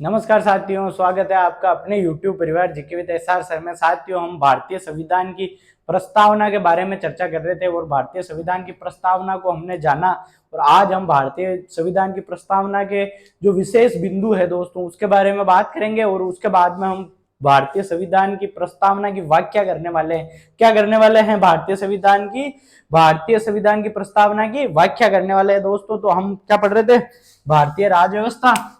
नमस्कार साथियों, स्वागत है आपका अपने YouTube परिवार जीके विद एसआर सर में। साथियों, हम भारतीय संविधान की प्रस्तावना के बारे में चर्चा कर रहे थे और भारतीय संविधान की प्रस्तावना को हमने जाना। और आज हम भारतीय संविधान की प्रस्तावना के जो विशेष बिंदु है दोस्तों, उसके बारे में बात करेंगे और उसके बाद में हम भारतीय संविधान की प्रस्तावना की व्याख्या करने वाले हैं। क्या करने वाले हैं? भारतीय संविधान की प्रस्तावना की व्याख्या करने वाले हैं दोस्तों। तो हम क्या पढ़ रहे थे? भारतीय राज व्यवस्था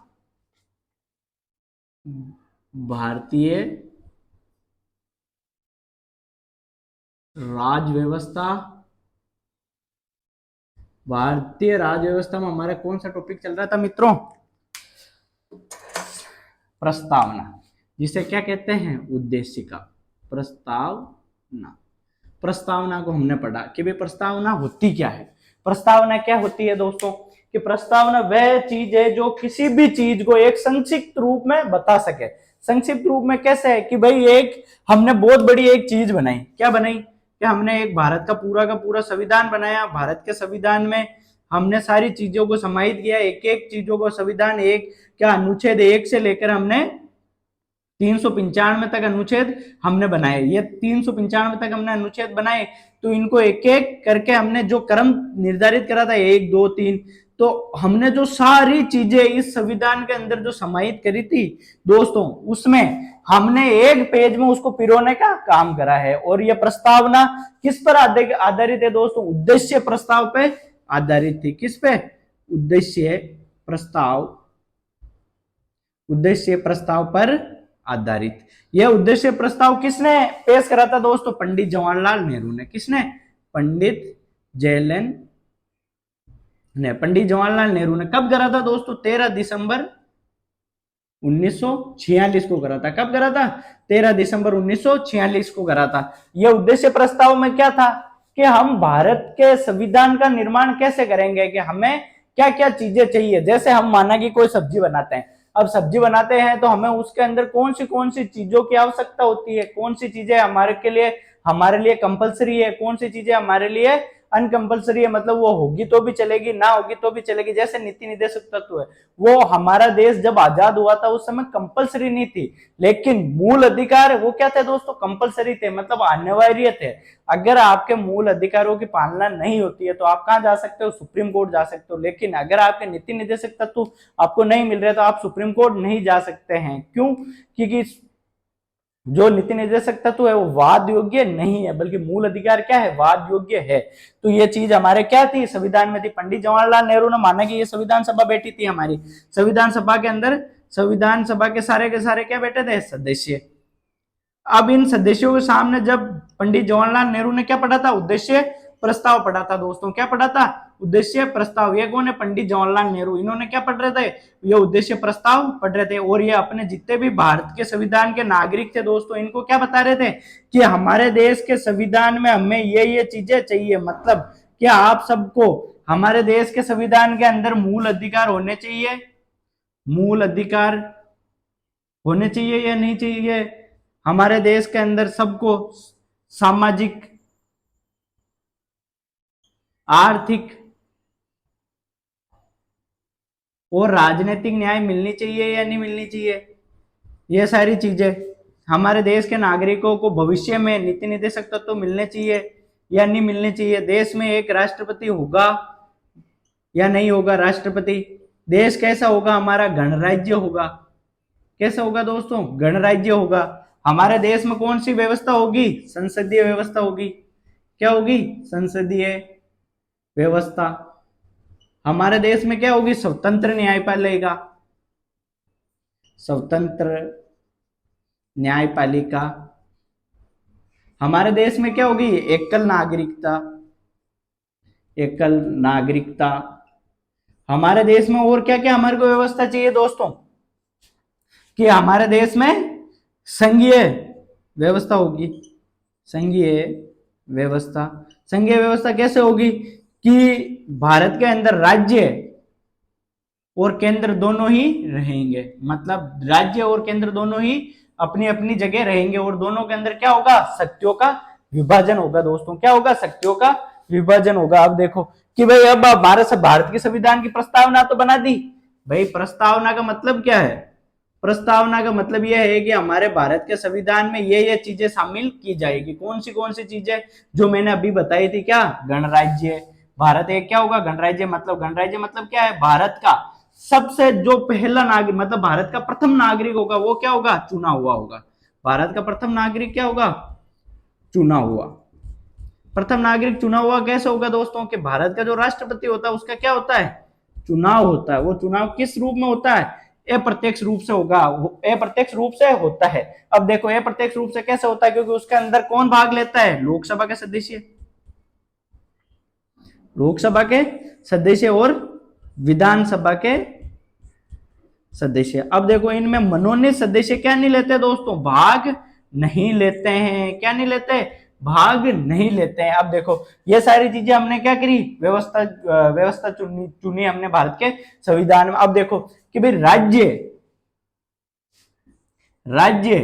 में हमारा कौन सा टॉपिक चल रहा था मित्रों? प्रस्तावना, जिसे क्या कहते हैं? उद्देश्य का प्रस्तावना को हमने पढ़ा कि भाई प्रस्तावना होती क्या है। प्रस्तावना क्या होती है दोस्तों? कि प्रस्तावना वह चीज है जो किसी भी चीज को एक संक्षिप्त रूप में बता सके। संक्षिप्त रूप में कैसे है? कि भाई हमने बहुत बड़ी एक चीज बनाई। क्या बनाई? कि हमने एक भारत का पूरा संविधान बनाया। भारत के संविधान में हमने सारी चीजों को समाहित किया, एक एक चीजों को संविधान एक क्या अनुच्छेद 1 से लेकर हमने 395 तक अनुच्छेद हमने बनाए। ये 395 तक हमने अनुच्छेद बनाए, तो इनको एक एक करके हमने जो क्रम निर्धारित करा था 1 2 3, तो हमने जो सारी चीजें इस संविधान के अंदर जो समाहित करी थी दोस्तों, उसमें हमने एक पेज में उसको पिरोने का काम करा है। और यह प्रस्तावना किस पर आधारित है दोस्तों? उद्देश्य प्रस्ताव पे आधारित थी। किस पे? उद्देश्य प्रस्ताव पर आधारित। यह उद्देश्य प्रस्ताव किसने पेश करा था दोस्तों? पंडित जवाहरलाल नेहरू ने। किसने? पंडित जवाहरलाल नेहरू ने। कब करा था दोस्तों? 13 दिसंबर 1946 को करा था। कब करा था? 13 दिसंबर 1946 को करा था। यह उद्देश्य प्रस्ताव में क्या था? कि हम भारत के संविधान का निर्माण कैसे करेंगे, कि हमें क्या क्या चीजें चाहिए। जैसे हम माना कि कोई सब्जी बनाते हैं। अब सब्जी बनाते हैं तो हमें उसके अंदर कौन सी चीजों की आवश्यकता होती है, कौन सी चीजें हमारे लिए कंपलसरी है, कौन सी चीजें हमारे लिए अनकंपलसरी है। मतलब वो होगी तो भी चलेगी, ना होगी तो भी चलेगी। जैसे नीति निर्देशक तत्व है, वो हमारा देश जब आजाद हुआ था उस समय कंपलसरी नहीं थी, लेकिन मूल अधिकार वो क्या थे दोस्तों? कंपलसरी थे, मतलब अनिवार्य थे। अगर आपके मूल अधिकारों की पालना नहीं होती है तो आप कहां जा सकते हो? सुप्रीम कोर्ट जा सकते हो। लेकिन अगर आपके नीति निर्देशक तत्व आपको नहीं मिल रहे तो आप सुप्रीम कोर्ट नहीं जा सकते हैं। क्यों? क्योंकि जो नीति निर्देशक तत्व है वो वाद योग्य नहीं है, बल्कि मूल अधिकार क्या है? वाद योग्य है। तो ये चीज हमारे क्या थी? संविधान में थी। पंडित जवाहरलाल नेहरू ने माना कि ये संविधान सभा बैठी थी हमारी। संविधान सभा के अंदर संविधान सभा के सारे क्या बैठे थे? सदस्य। अब इन सदस्यों के सामने जब पंडित जवाहरलाल नेहरू ने क्या पढ़ा था? उद्देश्य प्रस्ताव पढ़ा था दोस्तों। क्या पढ़ा था? उद्देश्य प्रस्ताव। ये कौन है? पंडित जवाहरलाल नेहरू। इन्होंने क्या पढ़ रहे थे? ये उद्देश्य प्रस्ताव पढ़ रहे थे। और ये अपने जितने भी भारत के संविधान के नागरिक थे दोस्तों, इनको क्या बता रहे थे? कि हमारे देश के संविधान में हमें ये चीजें चाहिए। मतलब क्या आप सबको हमारे देश के संविधान के अंदर मूल अधिकार होने चाहिए या नहीं चाहिए? हमारे देश के अंदर सबको सामाजिक, आर्थिक और राजनीतिक न्याय मिलनी चाहिए या नहीं मिलनी चाहिए? ये सारी चीजें हमारे देश के नागरिकों को भविष्य में नीति निर्देशक तत्व मिलने चाहिए या नहीं मिलने चाहिए? देश में एक राष्ट्रपति होगा या नहीं होगा? राष्ट्रपति। देश कैसा होगा? हमारा गणराज्य होगा। कैसा होगा दोस्तों? गणराज्य होगा। हमारे देश में कौन सी व्यवस्था होगी? संसदीय व्यवस्था होगी। क्या होगी? संसदीय व्यवस्था। हमारे देश में क्या होगी? स्वतंत्र न्यायपालिका। हमारे देश में क्या होगी? एकल नागरिकता। हमारे देश में और क्या क्या हमारे को व्यवस्था चाहिए दोस्तों? कि हमारे देश में संघीय व्यवस्था होगी। संघीय व्यवस्था कैसे होगी? कि भारत के अंदर राज्य और केंद्र दोनों ही रहेंगे। मतलब राज्य और केंद्र दोनों ही अपनी अपनी जगह रहेंगे और दोनों के अंदर क्या होगा? शक्तियों का विभाजन होगा दोस्तों। क्या होगा? शक्तियों का विभाजन होगा। अब देखो कि भाई अब भारत की संविधान की प्रस्तावना तो बना दी। भाई प्रस्तावना का मतलब क्या है? प्रस्तावना का मतलब यह है कि हमारे भारत के संविधान में ये चीजें शामिल की जाएगी। कौन सी चीजें? जो मैंने अभी बताई थी, क्या? गणराज्य। भारत एक क्या होगा? गणराज्य। मतलब गणराज्य मतलब क्या है? भारत का सबसे जो पहला नागरिक, मतलब भारत का प्रथम नागरिक होगा, वो क्या होगा? चुना हुआ होगा। भारत का प्रथम नागरिक क्या होगा? चुना हुआ। प्रथम नागरिक चुना हुआ कैसे होगा दोस्तों? कि भारत का जो राष्ट्रपति होता है उसका क्या होता है? चुनाव होता है। वो चुनाव किस रूप में होता है? अप्रत्यक्ष रूप से होगा। अप्रत्यक्ष रूप से होता है। अब देखो अप्रत्यक्ष रूप से कैसे होता है? क्योंकि उसके अंदर कौन भाग लेता है? लोकसभा के सदस्य, लोकसभा के सदस्य और विधानसभा के सदस्य। अब देखो इनमें मनोनीत सदस्य क्या नहीं लेते दोस्तों? भाग नहीं लेते हैं। क्या नहीं लेते? भाग नहीं लेते हैं। अब देखो ये सारी चीजें हमने क्या करी? व्यवस्था चुनी चुनी हमने भारत के संविधान में। अब देखो कि भाई राज्य राज्य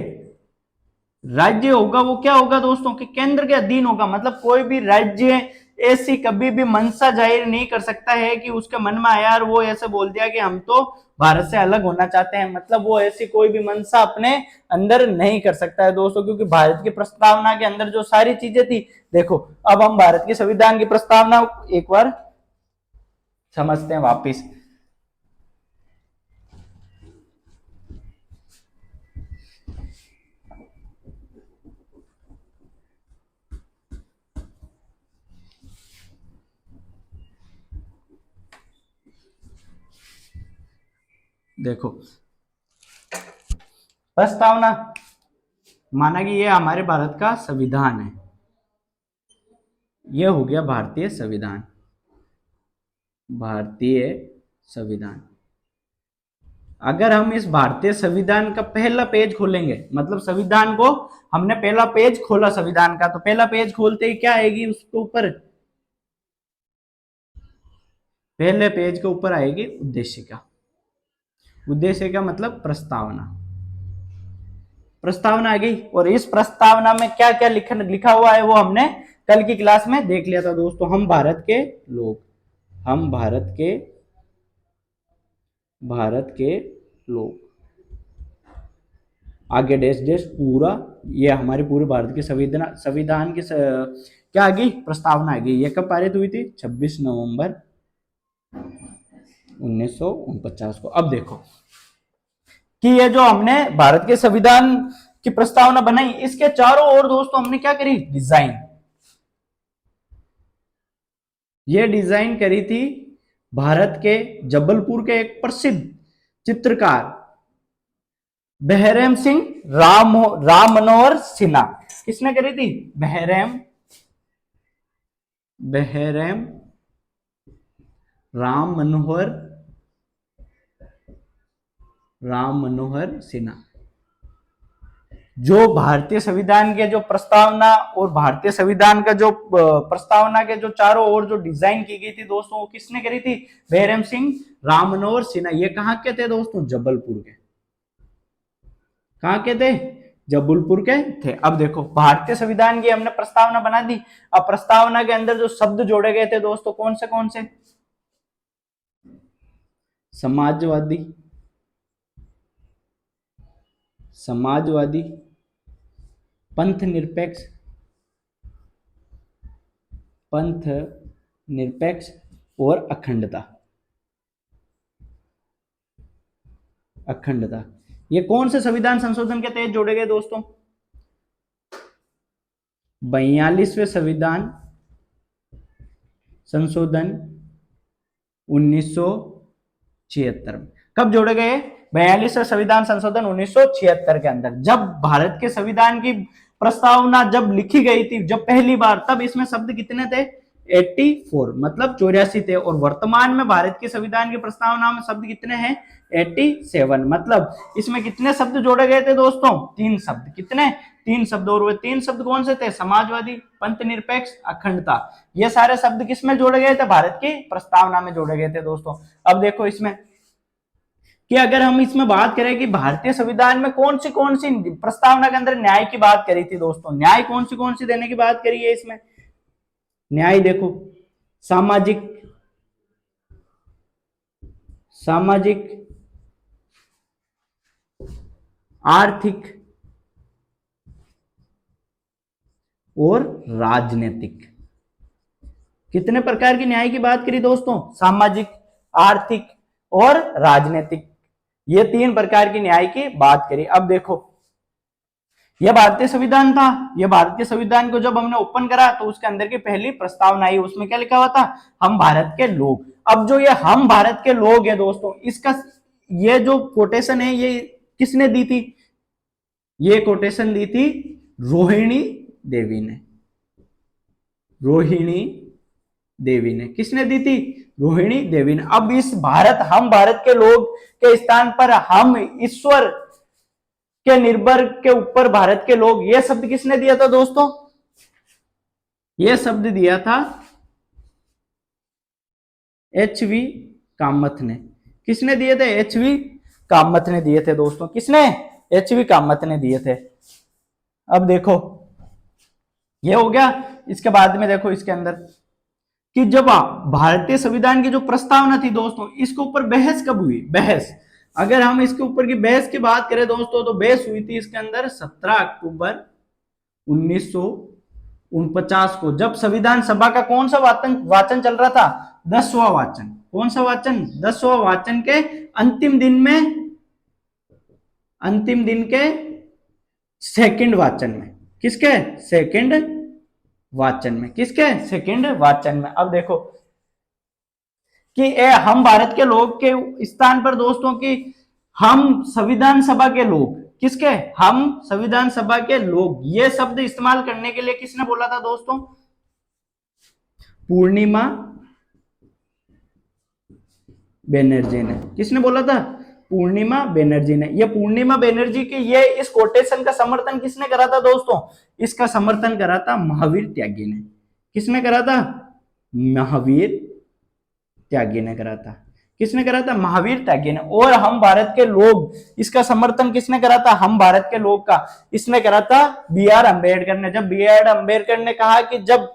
राज्य होगा वो क्या होगा दोस्तों? कि केंद्र के अधीन होगा। मतलब कोई भी राज्य ऐसी कभी भी मंशा जाहिर नहीं कर सकता है कि उसके मन में आया और वो ऐसे बोल दिया कि हम तो भारत से अलग होना चाहते हैं। मतलब वो ऐसी कोई भी मंशा अपने अंदर नहीं कर सकता है दोस्तों, क्योंकि भारत की प्रस्तावना के अंदर जो सारी चीजें थी, देखो अब हम भारत के संविधान की प्रस्तावना एक बार समझते हैं वापिस। देखो प्रस्तावना माना कि ये हमारे भारत का संविधान है। ये हो गया भारतीय संविधान। भारतीय संविधान। अगर हम इस भारतीय संविधान का पहला पेज खोलेंगे, मतलब संविधान को हमने पहला पेज खोला संविधान का, तो पहला पेज खोलते ही क्या आएगी उसके ऊपर? पहले पेज के ऊपर आएगी उद्देश्य का। उद्देश्य का मतलब प्रस्तावना। प्रस्तावना आ गई। और इस प्रस्तावना में क्या क्या लिखा हुआ है वो हमने कल की क्लास में देख लिया था दोस्तों। हम भारत के लोग, हम भारत के लोग, आगे डैश डैश पूरा, ये हमारे पूरे भारत के संविधान की क्या आ गई? प्रस्तावना आ गई। ये कब पारित हुई थी? 26 नवंबर 1949 को। अब देखो कि ये जो हमने भारत के संविधान की प्रस्तावना बनाई, इसके चारों ओर दोस्तों हमने क्या करी? डिजाइन। ये डिजाइन करी थी भारत के जबलपुर के एक प्रसिद्ध चित्रकार बहरम सिंह राम मनोहर सिन्हा। किसने करी थी? बहरम राम मनोहर सिन्हा। जो भारतीय संविधान के जो प्रस्तावना और भारतीय संविधान का जो प्रस्तावना के जो चारों ओर जो डिजाइन की गई थी दोस्तों, वो किसने करी थी? बहरम सिंह राम मनोहर सिन्हा। ये कहाँ के थे दोस्तों? जबलपुर के। कहाँ के थे? जबलपुर के थे। अब देखो भारतीय संविधान की हमने प्रस्तावना बना दी। अब प्रस्तावना के अंदर जो शब्द जोड़े गए थे दोस्तों, कौन से? समाजवादी, समाजवादी, पंथ निरपेक्ष, पंथ निरपेक्ष और अखंडता। अखंडता ये कौन से संविधान संशोधन के तहत जोड़े गए दोस्तों? 42वें संविधान संशोधन 1976 में। कब जोड़े गए? 42वें संविधान संशोधन 1976 के अंदर। जब भारत के संविधान की प्रस्तावना जब लिखी गई थी जब पहली बार, तब इसमें शब्द कितने थे? 84, मतलब 84 थे। और वर्तमान में भारत के संविधान की प्रस्तावना में शब्द कितने हैं? 87। मतलब इसमें कितने शब्द जोड़े गए थे दोस्तों? 3 शब्द। कितने? 3 शब्द। और वे 3 शब्द कौन से थे? समाजवादी, पंथ निरपेक्ष, अखंडता। ये सारे शब्द किसमें जोड़े गए थे? भारत की प्रस्तावना में जोड़े गए थे दोस्तों। अब देखो इसमें कि अगर हम इसमें बात करें कि भारतीय संविधान में कौन सी प्रस्तावना के अंदर न्याय की बात करी थी दोस्तों, न्याय कौन सी देने की बात करी है इसमें? न्याय देखो, सामाजिक, सामाजिक आर्थिक और राजनीतिक। कितने प्रकार की न्याय की बात करी दोस्तों? सामाजिक, आर्थिक और राजनीतिक, ये 3 प्रकार की न्याय की बात करी। अब देखो, यह भारतीय संविधान था। यह भारतीय संविधान को जब हमने ओपन करा तो उसके अंदर की पहली प्रस्तावना आई, उसमें क्या लिखा हुआ था? हम भारत के लोग। अब जो ये हम भारत के लोग है दोस्तों, इसका ये जो कोटेशन है ये किसने दी थी? ये कोटेशन दी थी रोहिणी देवी ने। रोहिणी देवी ने। किसने दी थी? रोहिणी देवी ने। अब इस भारत, हम भारत के लोग के स्थान पर हम ईश्वर के निर्भर के ऊपर भारत के लोग, यह शब्द किसने दिया था दोस्तों? यह शब्द दिया था एच.वी. कामत ने। किसने दिए थे? एच.वी. कामत ने दिए थे दोस्तों। किसने? एच.वी. कामत ने दिए थे। अब देखो, ये हो गया। इसके बाद में देखो इसके अंदर कि जब भारतीय संविधान की जो प्रस्तावना थी दोस्तों, इसके ऊपर बहस कब हुई? बहस, अगर हम इसके ऊपर की बहस की बात करें दोस्तों, तो बहस हुई थी इसके अंदर 17 अक्टूबर 1949 को, जब संविधान सभा का कौन सा वाचन चल रहा था? 10वां वाचन। कौन सा वाचन? 10वां वाचन के अंतिम दिन में, अंतिम दिन के सेकंड वाचन में। किसके? सेकंड वाचन में। किसके? सेकंड वाचन में। अब देखो कि हम भारत के लोग के स्थान पर दोस्तों की हम संविधान सभा के लोग। किसके? हम संविधान सभा के लोग, ये शब्द इस्तेमाल करने के लिए किसने बोला था दोस्तों? पूर्णिमा बनर्जी ने। किसने बोला था? पूर्णिमा बनर्जी ने। ये पूर्णिमा बनर्जी के ये इस कोटेशन का समर्थन किसने करा था दोस्तों? इसका समर्थन करा था महावीर त्यागी ने। किसने करा था? महावीर त्यागी ने करा था। किसने करा था? महावीर त्यागी ने। और हम भारत के लोग, इसका समर्थन किसने करा था? हम भारत के लोग का इसने करा था बी.आर. अम्बेडकर ने। जब बी.आर. अम्बेडकर ने कहा कि जब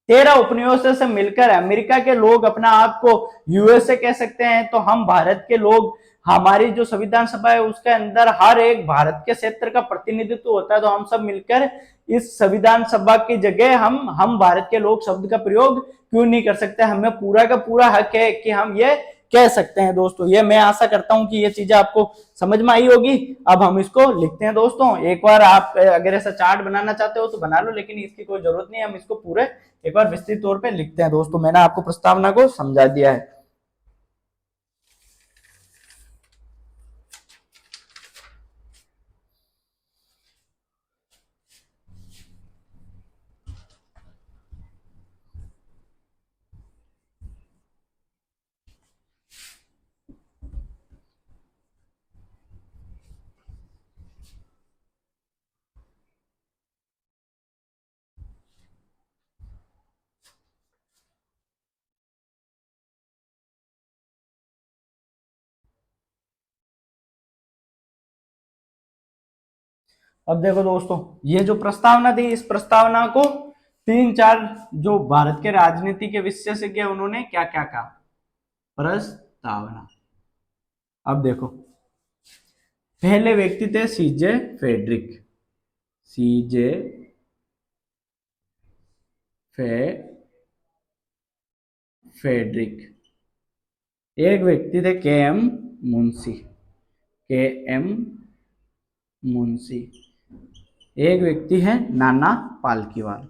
13 उपनिवेशों से मिलकर अमेरिका के लोग अपना आप को यूएसए कह सकते हैं, तो हम भारत के लोग, हमारी जो संविधान सभा है उसके अंदर हर एक भारत के क्षेत्र का प्रतिनिधित्व होता है, तो हम सब मिलकर इस संविधान सभा की जगह हम भारत के लोग शब्द का प्रयोग क्यों नहीं कर सकते? हमें पूरा का पूरा हक है कि हम ये कह सकते हैं दोस्तों। ये मैं आशा करता हूं कि ये चीजें आपको समझ में आई होगी। अब हम इसको लिखते हैं दोस्तों। एक बार आप अगर ऐसा चार्ट बनाना चाहते हो तो बना लो, लेकिन इसकी कोई जरूरत नहीं है। हम इसको पूरे एक बार विस्तृत तौर पे लिखते हैं दोस्तों। मैंने आपको प्रस्तावना को समझा दिया है। अब देखो दोस्तों, ये जो प्रस्तावना थी, इस प्रस्तावना को 3-4 जो भारत के राजनीति के विशेषज्ञ उन्होंने क्या क्या कहा? प्रस्तावना। अब देखो, पहले व्यक्ति थे सीजे फेड्रिक। सीजे फेड्रिक। एक व्यक्ति थे के.एम. मुंशी। के.एम. मुंशी। एक व्यक्ति है नाना पालकीवाल।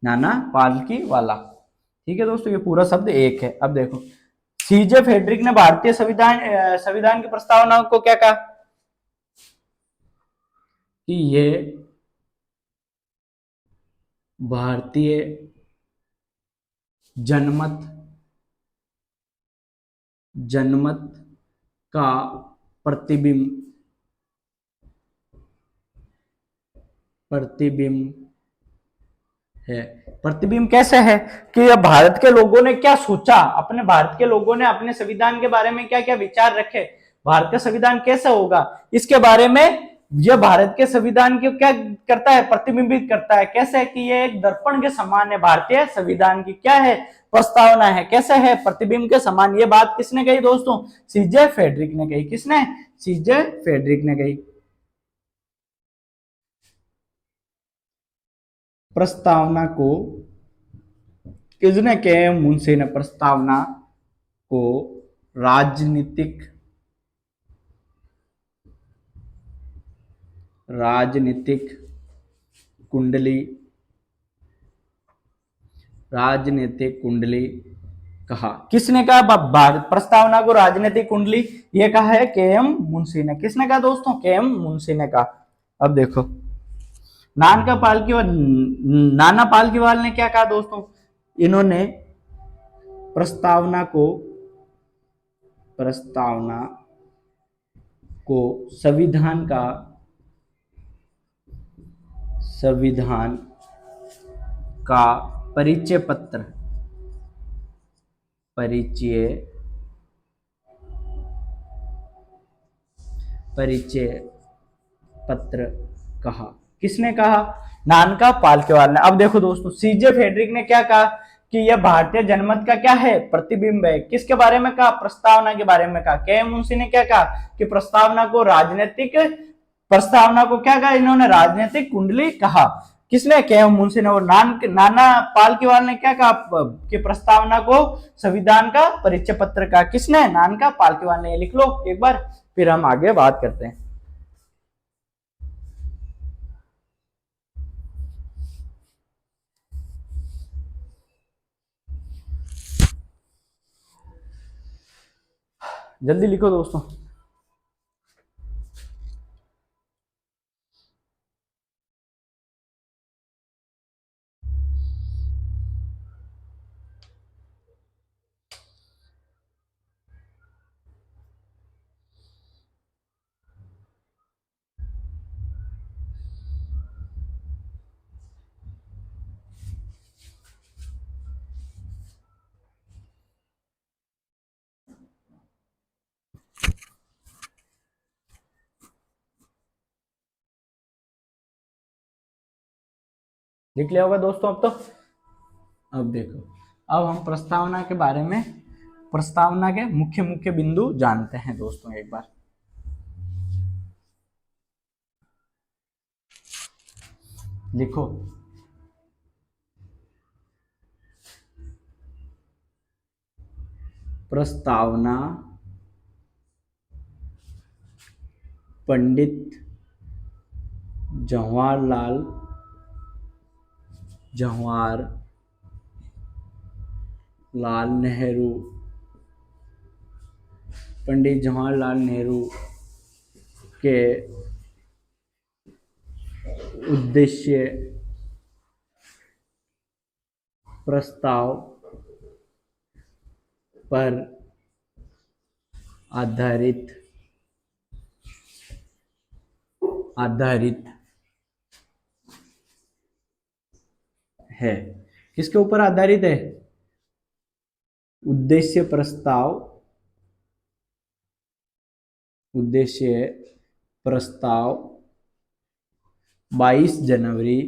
नाना पालकीवाला। ठीक है दोस्तों, ये पूरा शब्द एक है। अब देखो, सीजे फेड्रिक ने भारतीय संविधान की प्रस्तावना को क्या कहा? कि ये भारतीय जनमत का प्रतिबिंब है। प्रतिबिंब कैसे है? कि भारत के लोगों ने क्या सोचा, अपने भारत के लोगों ने अपने संविधान के बारे में क्या क्या विचार रखे, भारत का संविधान कैसा होगा, इसके बारे में यह भारत के संविधान को क्या करता है, प्रतिबिंबित करता है। कैसे कि ये एक दर्पण के समान है, भारतीय संविधान की क्या है, प्रस्तावना है। कैसे है, प्रतिबिंब के समान। ये बात किसने कही दोस्तों, सीजे फेडरिक ने कही। किसने, सीजे फेडरिक ने कही। प्रस्तावना को किसने कहे, मुंशी ने प्रस्तावना को राजनीतिक राजनीतिक कुंडली राजनीतिक कुंडली कहा। किसने कहा प्रस्तावना को राजनीतिक कुंडली, ये कहा है के एम मुंशी ने। किसने कहा दोस्तों, के एम मुंशी ने कहा। अब देखो नाना पालकीवाल ने क्या कहा दोस्तों, इन्होंने प्रस्तावना को संविधान का परिचय पत्र कहा। किसने कहा, नानका पालकीवाल ने। अब देखो दोस्तों, सीजे फेडरिक ने क्या कहा कि यह भारतीय जनमत का क्या है, प्रतिबिंब है। किसके बारे में कहा, प्रस्तावना के बारे में कहा। के मुंशी ने क्या कहा कि प्रस्तावना को क्या कहा इन्होंने, राजनीतिक कुंडली कहा। किसने, के मुंशी ने। और नाना पालकीवाल ने क्या कहा कि प्रस्तावना को संविधान का परिचय पत्र कहा। किसने, नानका पालकीवाल ने। लिख लो एक बार, फिर हम आगे बात करते हैं। जल्दी लिखो दोस्तों। लिख लिया होगा दोस्तों अब तो। अब देखो, अब हम प्रस्तावना के बारे में, प्रस्तावना के मुख्य मुख्य बिंदु जानते हैं दोस्तों एक बार। लिखो, प्रस्तावना पंडित जवाहरलाल नेहरू, पंडित जवाहरलाल नेहरू के उद्देश्य प्रस्ताव पर आधारित है। किसके ऊपर आधारित है, उद्देश्य प्रस्ताव 22 जनवरी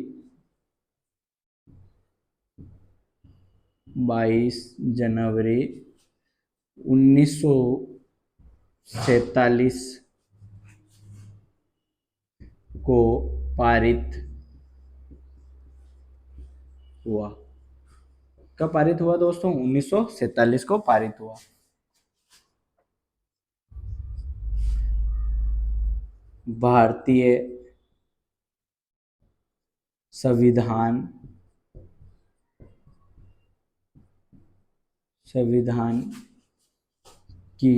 1947 को पारित हुआ। कब पारित हुआ दोस्तों, 1947 को पारित हुआ। भारतीय संविधान की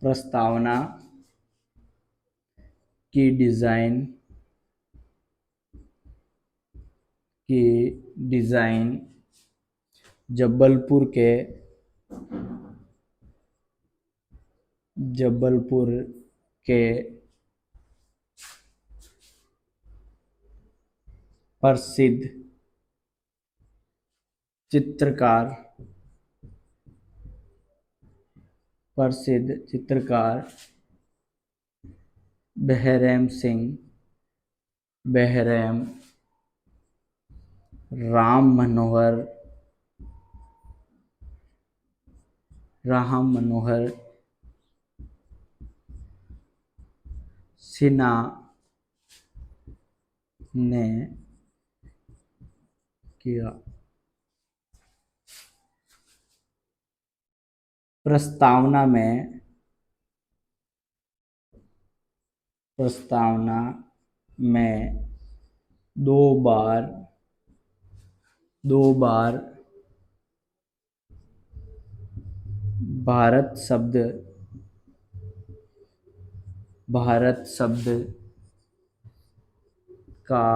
प्रस्तावना की डिजाइन जबलपुर के प्रसिद्ध चित्रकार प्रसिद्ध चित्रकार बहरम सिंह बहरम राम मनोहर सिन्हा ने किया। प्रस्तावना में दो बार भारत शब्द का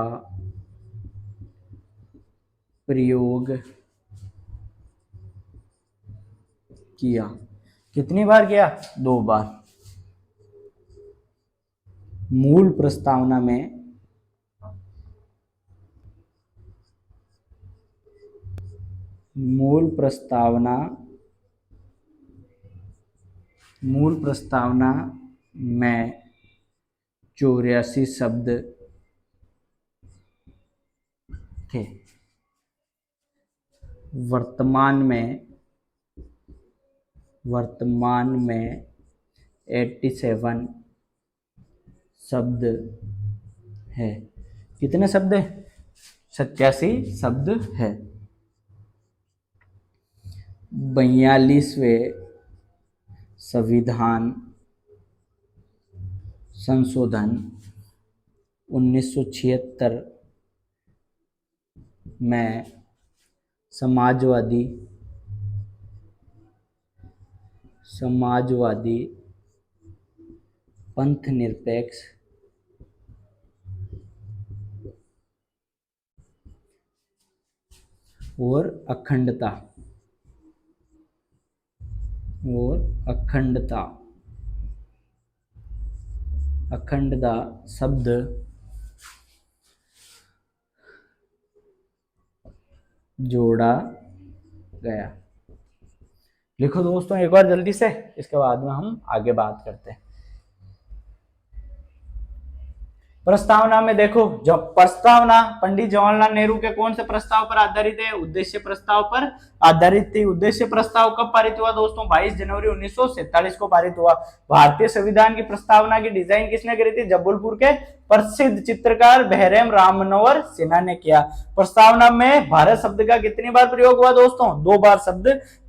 प्रयोग किया। कितनी बार किया? 2 बार। मूल प्रस्तावना में 84 शब्द थे। वर्तमान में 87 शब्द है। कितने शब्द है? 87 शब्द है। 42वें संविधान संशोधन 1976 में समाजवादी पंथ निरपेक्ष और अखंडता शब्द जोड़ा गया। लिखो दोस्तों एक बार जल्दी से, इसके बाद में हम आगे बात करते हैं। प्रस्तावना में देखो, जब प्रस्तावना पंडित जवाहरलाल नेहरू के कौन से प्रस्ताव पर आधारित है? उद्देश्य प्रस्ताव पर आधारित थी। उद्देश्य प्रस्ताव कब पारित हुआ दोस्तों? 22 जनवरी 1947 को पारित हुआ। भारतीय संविधान की प्रस्तावना की डिजाइन किसने करी थी? जबलपुर के प्रसिद्ध चित्रकार बहरम राम मनोहर सिन्हा ने किया। प्रस्तावना में भारत शब्द का कितनी बार प्रयोग हुआ दोस्तों? 2 बार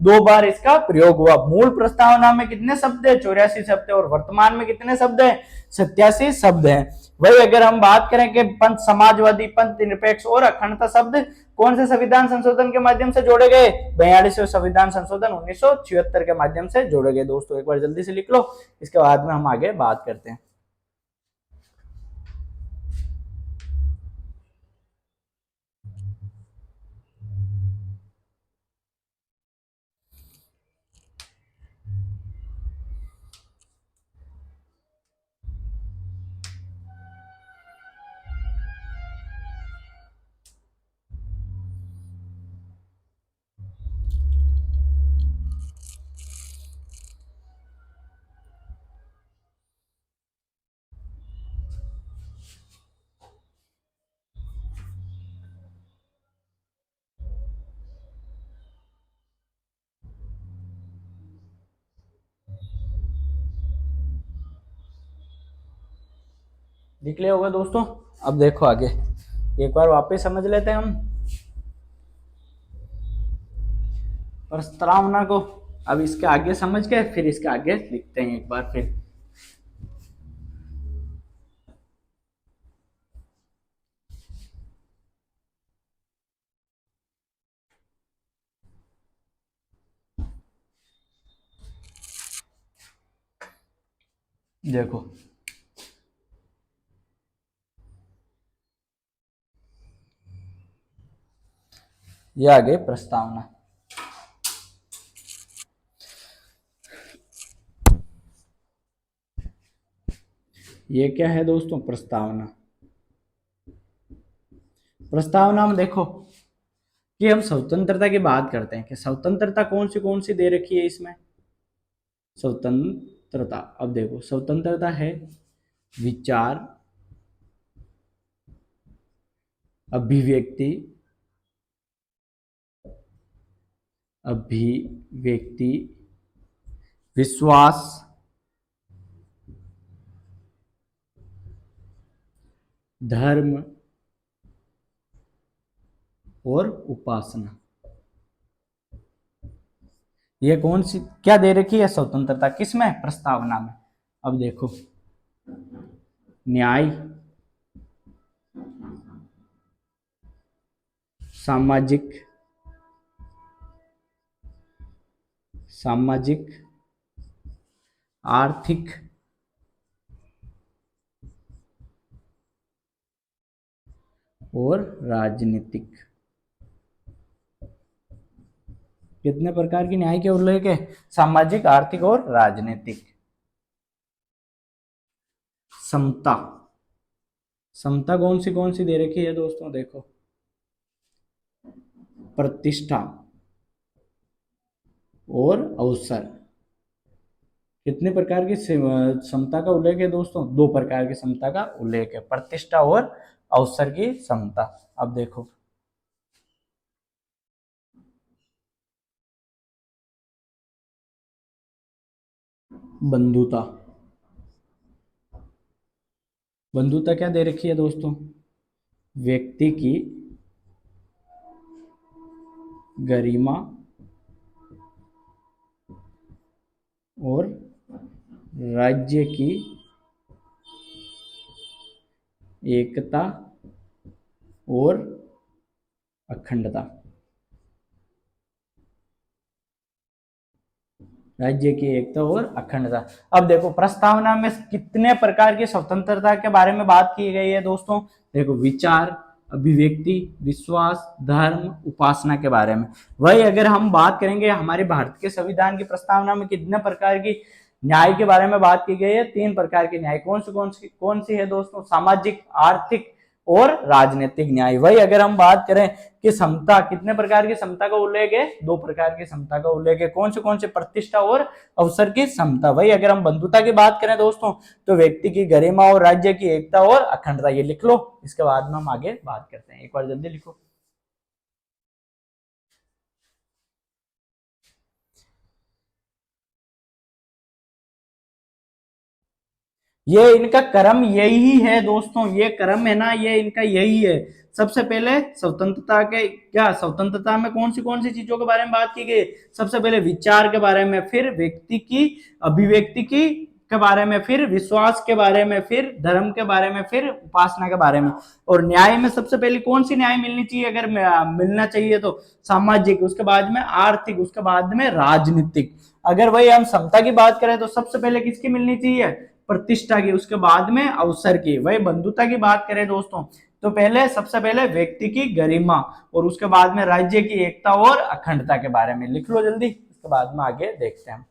दो बार इसका प्रयोग हुआ। मूल प्रस्तावना में कितने शब्द है? 84 शब्द है। और वर्तमान में कितने शब्द है? 87 शब्द है। वही अगर हम बात करें कि पंथ समाजवादी, पंथ निरपेक्ष और अखंडता शब्द कौन से संविधान संशोधन के माध्यम से जोड़े गए? 42वें संविधान संशोधन 1976 के माध्यम से जोड़े गए। दोस्तों एक बार जल्दी से लिख लो, इसके बाद में हम आगे बात करते हैं। लिख लिया होगा दोस्तों। अब देखो आगे एक बार वापस समझ लेते हैं हम प्रस्तावना को। अब इसके आगे समझ के फिर इसके आगे लिखते हैं एक बार फिर। देखो ये आगे प्रस्तावना। ये क्या है दोस्तों? प्रस्तावना। प्रस्तावना में देखो कि हम स्वतंत्रता की बात करते हैं कि स्वतंत्रता कौन सी दे रखी है इसमें। स्वतंत्रता। अब देखो स्वतंत्रता है विचार, अभिव्यक्ति, अभिव्यक्ति, विश्वास, धर्म और उपासना। ये कौन सी क्या दे रखी है स्वतंत्रता, किसमें, प्रस्तावना में। अब देखो न्याय, सामाजिक, सामाजिक, आर्थिक और राजनीतिक। कितने प्रकार की न्याय के उल्लेख है, सामाजिक, आर्थिक और राजनीतिक। समता, समता कौन सी दे रखी है दोस्तों, देखो प्रतिष्ठा और अवसर। कितने प्रकार की समता का उल्लेख है दोस्तों, दो प्रकार की समता का उल्लेख है, प्रतिष्ठा और अवसर की समता। अब देखो बंधुता, बंधुता क्या दे रखी है दोस्तों, व्यक्ति की गरिमा और राज्य की एकता और अखंडता। राज्य की एकता और अखंडता। अब देखो प्रस्तावना में कितने प्रकार की स्वतंत्रता के बारे में बात की गई है दोस्तों, देखो विचार, अभिव्यक्ति, विश्वास, धर्म, उपासना के बारे में। वही अगर हम बात करेंगे हमारे भारत के संविधान की प्रस्तावना में कितने प्रकार की न्याय के बारे में बात की गई है, तीन प्रकार के न्याय। कौन सी है दोस्तों, सामाजिक, आर्थिक और राजनीतिक न्याय। वही अगर हम बात करें कि समता, कितने प्रकार की समता का उल्लेख है, दो प्रकार की समता का उल्लेख है। कौन से प्रतिष्ठा और अवसर की समता। वही अगर हम बंधुता की बात करें दोस्तों, तो व्यक्ति की गरिमा और राज्य की एकता और अखंडता। ये लिख लो, इसके बाद में हम आगे बात करते हैं। एक बार जल्दी लिखो। ये इनका क्रम यही है दोस्तों, ये क्रम है ना, ये इनका यही है। सबसे पहले स्वतंत्रता के क्या, स्वतंत्रता में कौन सी चीजों के बारे में बात की गई, सबसे पहले विचार के बारे में, फिर व्यक्ति की अभिव्यक्ति की के बारे में, फिर विश्वास के बारे में, फिर धर्म के बारे में, फिर उपासना के बारे में। और न्याय में सबसे पहले कौन सी न्याय मिलनी चाहिए, अगर मिलना चाहिए तो सामाजिक, उसके बाद में आर्थिक, उसके बाद में राजनीतिक। अगर वही हम समता की बात करें तो सबसे पहले किसकी मिलनी चाहिए, प्रतिष्ठा की, उसके बाद में अवसर की। वही बंधुता की बात करें दोस्तों, तो पहले सबसे पहले व्यक्ति की गरिमा और उसके बाद में राज्य की एकता और अखंडता के बारे में। लिख लो जल्दी, इसके बाद में आगे देखते हैं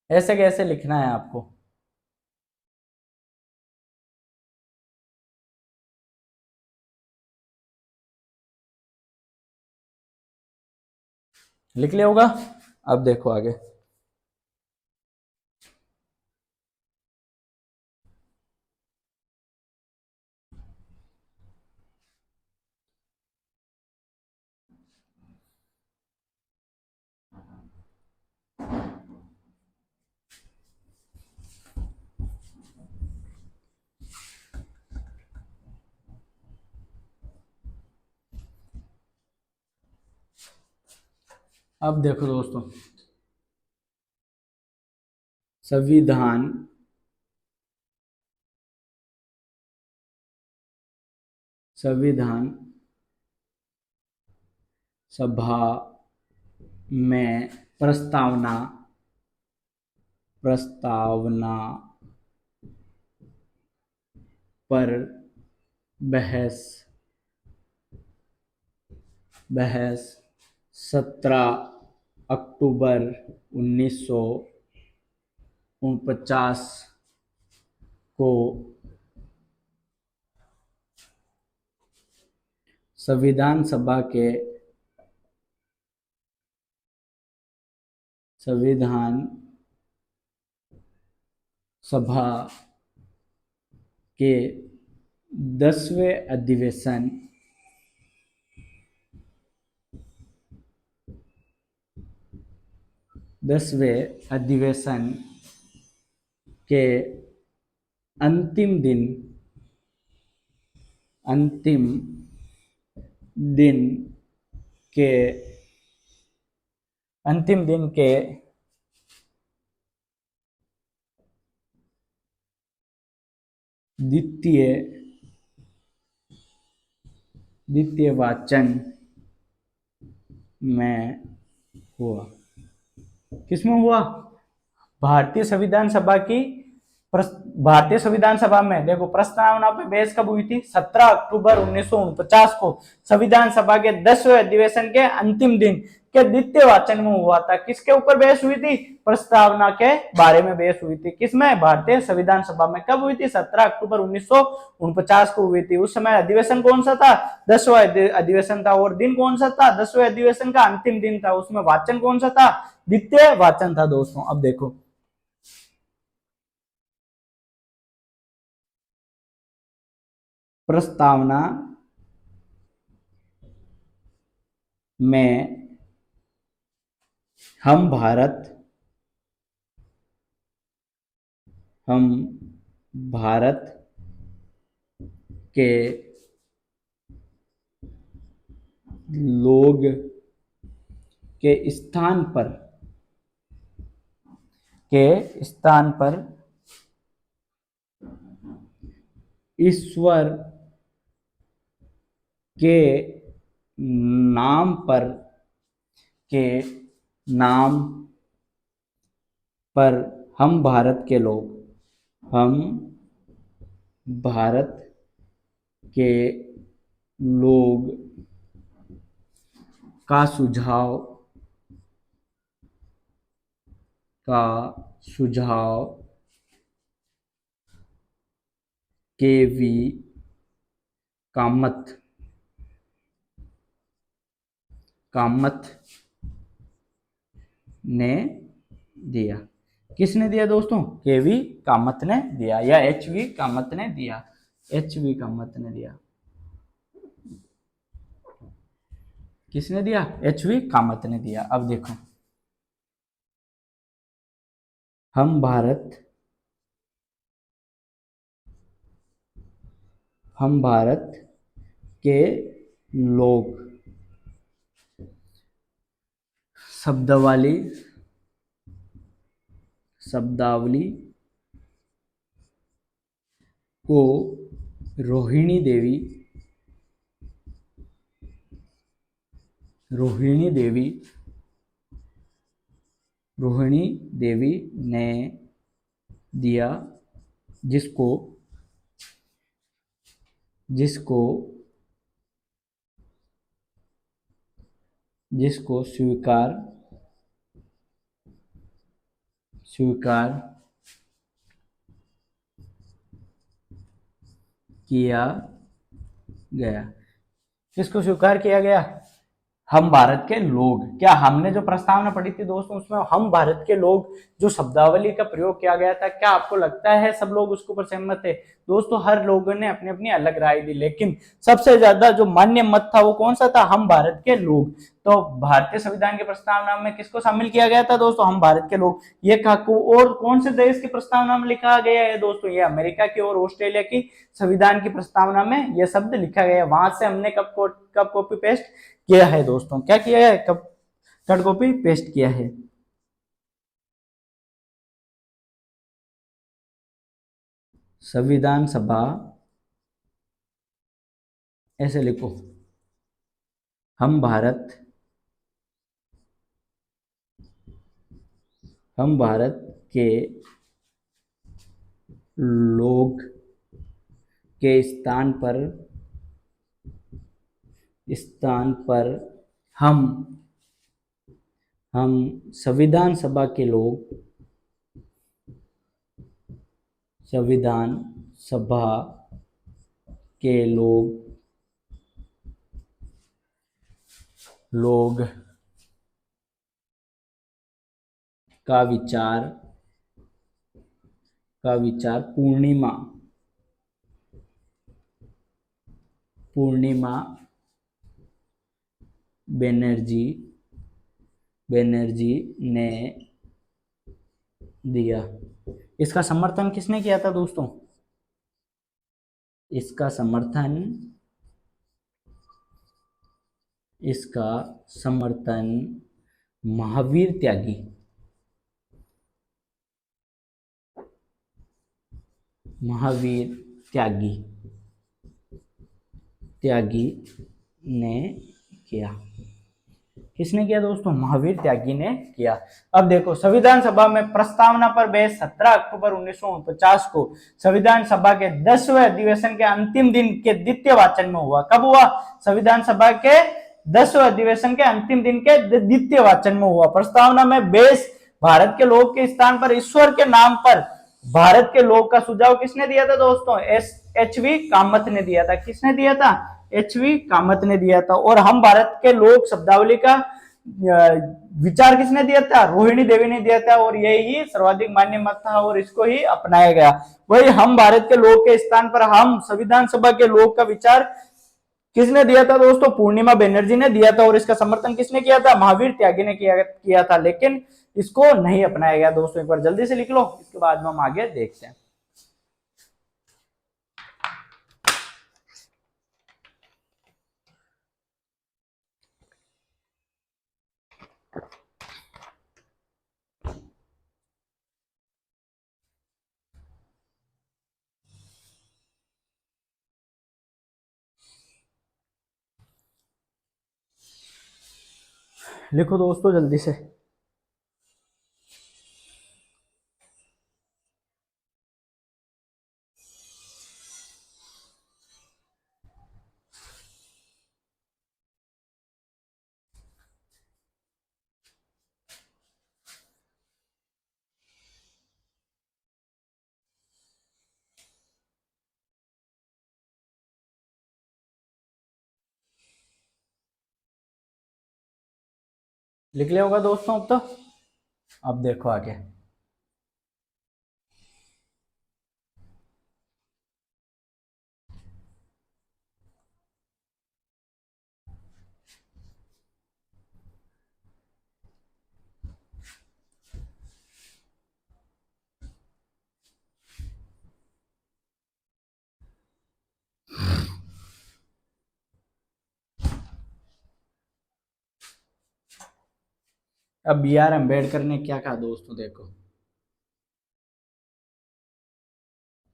ऐसे कैसे लिखना है आपको। लिख लिया होगा। अब देखो आगे, अब देखो दोस्तों, संविधान संविधान सभा में प्रस्तावना प्रस्तावना पर बहस बहस 17 अक्टूबर 1949 को संविधान सभा के संविधान सभा के 10वें अधिवेशन के अंतिम दिन दिन के अंतिम दिन के द्वितीय वाचन में हुआ। किसमें हुआ? भारतीय संविधान सभा की भारतीय संविधान सभा में देखो प्रस्तावना पे बहस कब हुई थी? 17 अक्टूबर 1949 को संविधान सभा के 10वें अधिवेशन के अंतिम दिन के द्वितीय वाचन में हुआ था। किसके ऊपर बहस हुई थी? प्रस्तावना के बारे में बहस हुई थी। किसमें? भारतीय संविधान सभा में। कब हुई थी? 17 अक्टूबर 1949 को हुई थी। उस समय अधिवेशन कौन सा था? 10वां अधिवेशन था। और दिन कौन सा था? 10वें अधिवेशन का अंतिम दिन था। उसमें वाचन कौन सा था? द्वितीय वाचन था दोस्तों। अब देखो प्रस्तावना में हम भारत के लोग के स्थान पर ईश्वर के नाम पर हम भारत के लोग का सुझाव केवी कामत ने दिया। किसने दिया दोस्तों? केवी कामत ने दिया या एचवी कामत ने दिया। एचवी कामत ने दिया। किसने दिया? एचवी कामत ने दिया। अब देखो हम भारत के लोग शब्दावली को रोहिणी देवी ने दिया, जिसको स्वीकार किया गया। किसको स्वीकार किया गया? हम भारत के लोग। क्या हमने जो प्रस्तावना पढ़ी थी दोस्तों उसमें हम भारत के लोग जो शब्दावली का प्रयोग किया गया था, क्या आपको लगता है सब लोग उसके ऊपर सहमत थे? दोस्तों हर लोगों ने अपनी अपनी अलग राय दी, लेकिन सबसे ज्यादा जो मान्य मत था वो कौन सा था? हम भारत के लोग। तो भारतीय संविधान की प्रस्तावना में किसको शामिल किया गया था दोस्तों? हम भारत के लोग। ये और कौन से देश की प्रस्तावना में लिखा गया है दोस्तों? ये अमेरिका की और ऑस्ट्रेलिया की संविधान की प्रस्तावना में यह शब्द लिखा गया है। वहां से हमने कब कॉपी पेस्ट किया है दोस्तों? क्या किया है? कट कॉपी पेस्ट किया है। संविधान सभा, ऐसे लिखो, हम भारत के लोग के स्थान पर हम संविधान सभा के लोग का विचार पूर्णिमा बनर्जी ने दिया। इसका समर्थन किसने किया था दोस्तों? इसका समर्थन महावीर त्यागी ने किया। किसने किया दोस्तों? महावीर त्यागी ने किया। अब देखो, संविधान सभा में प्रस्तावना पर बहस 17 अक्टूबर 1949 को संविधान सभा के 10वें अधिवेशन के अंतिम दिन के द्वितीय वाचन में हुआ। कब हुआ? संविधान सभा के 10वें अधिवेशन के अंतिम दिन के द्वितीय वाचन में हुआ। प्रस्तावना में बहस भारत के लोग के स्थान पर ईश्वर के नाम पर भारत के लोग का सुझाव किसने दिया था दोस्तों? एच.वी. कामत ने दिया था। किसने दिया था? एच.वी. कामत ने दिया था। और हम भारत के लोग शब्दावली का विचार किसने दिया था? रोहिणी देवी ने दिया था। और यही सर्वाधिक मान्य मत था और इसको ही अपनाया गया। वही हम भारत के लोग के स्थान पर हम संविधान सभा के लोग का विचार किसने दिया था दोस्तों? पूर्णिमा बनर्जी ने दिया था। और इसका समर्थन किसने किया था? महावीर त्यागी ने किया था। लेकिन इसको नहीं अपनाया गया दोस्तों। एक बार जल्दी से लिख लो, इसके बाद में हम आगे देखते हैं। लिखो दोस्तों जल्दी से। लिख लिया होगा दोस्तों अब तो। अब देखो आगे। अब B.R. अम्बेडकर ने क्या कहा दोस्तों? देखो,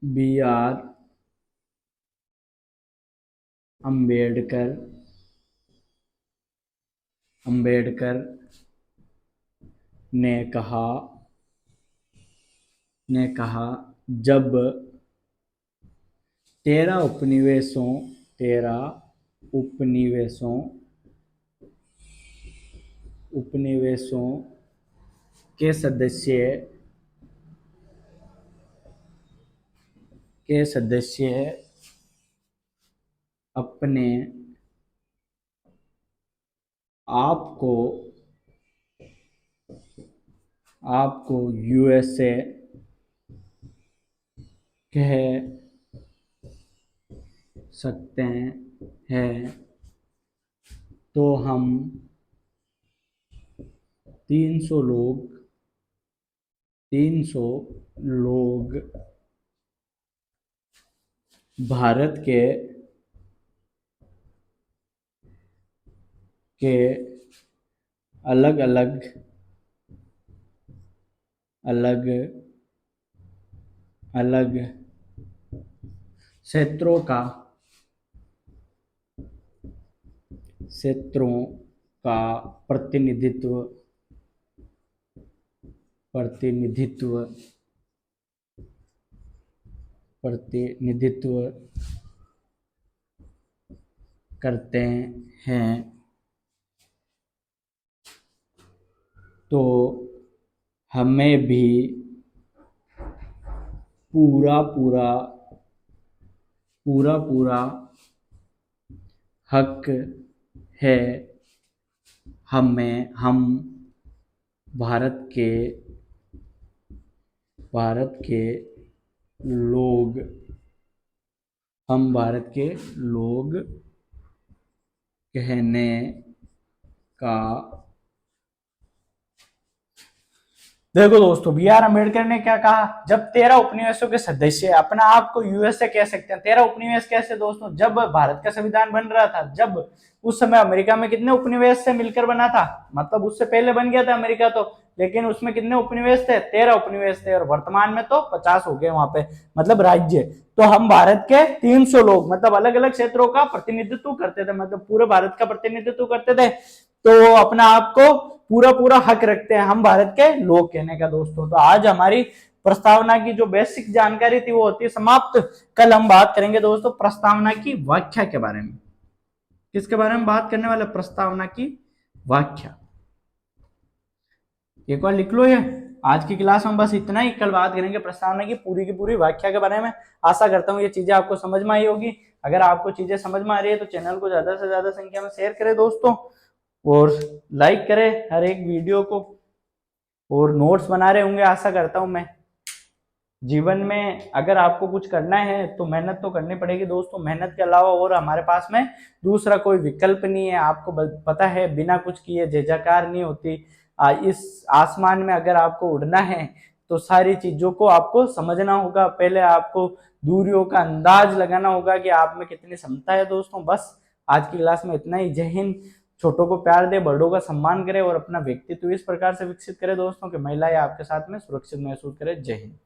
B.R. अम्बेडकर ने कहा जब 13 उपनिवेशों के सदस्य अपने आप को USA कह सकते हैं, तो हम 300 लोग भारत के अलग अलग क्षेत्रों का प्रतिनिधित्व करते हैं, तो हमें भी पूरा हक है। हम भारत के भारत के लोग, हम भारत के लोग कहने का, देखो दोस्तों, बी आर अम्बेडकर ने क्या कहा, जब 13 उपनिवेशों के सदस्य अपना आप को यूएसए कह सकते हैं। 13 उपनिवेश कैसे दोस्तों, जब भारत का संविधान बन रहा था, जब उस समय अमेरिका में कितने उपनिवेश से मिलकर बना था, मतलब उससे पहले बन गया था अमेरिका तो, लेकिन उसमें कितने उपनिवेश थे, 13 उपनिवेश थे, और वर्तमान में तो 50 हो गए वहां पे, मतलब राज्य। तो हम भारत के 300 लोग, मतलब अलग अलग क्षेत्रों का प्रतिनिधित्व करते थे, मतलब पूरे भारत का प्रतिनिधित्व करते थे, तो अपना आप को पूरा पूरा हक रखते हैं हम भारत के लोग कहने का दोस्तों। तो आज हमारी प्रस्तावना की जो बेसिक जानकारी थी वो होती है समाप्त। कल हम बात करेंगे दोस्तों प्रस्तावना की व्याख्या के बारे में। किसके बारे में बात करने वाले, प्रस्तावना की व्याख्या। एक बार लिख लो ये, आज की क्लास में बस इतना ही, कल बात करेंगे प्रस्तावना की पूरी व्याख्या के बारे में। आशा करता हूँ ये चीजें आपको समझ में आई होगी। अगर आपको चीजें समझ में आ रही है तो चैनल को ज्यादा से ज्यादा संख्या में शेयर करें दोस्तों, और लाइक करें हर एक वीडियो को, और नोट्स बना रहे होंगे आशा करता हूं मैं। जीवन में अगर आपको कुछ करना है तो मेहनत तो करनी पड़ेगी दोस्तों, मेहनत के अलावा और हमारे पास में दूसरा कोई विकल्प नहीं है। आपको पता है बिना कुछ किए जय जयकार नहीं होती। इस आसमान में अगर आपको उड़ना है तो सारी चीजों को आपको समझना होगा, पहले आपको दूरियों का अंदाज लगाना होगा कि आप में कितनी क्षमता है दोस्तों। बस आज की क्लास में इतना ही। जय हिंद। छोटों को प्यार दे, बड़ों का सम्मान करे, और अपना व्यक्तित्व इस प्रकार से विकसित करे दोस्तों कि महिलाएं आपके साथ में सुरक्षित महसूस करे। जय हिंद।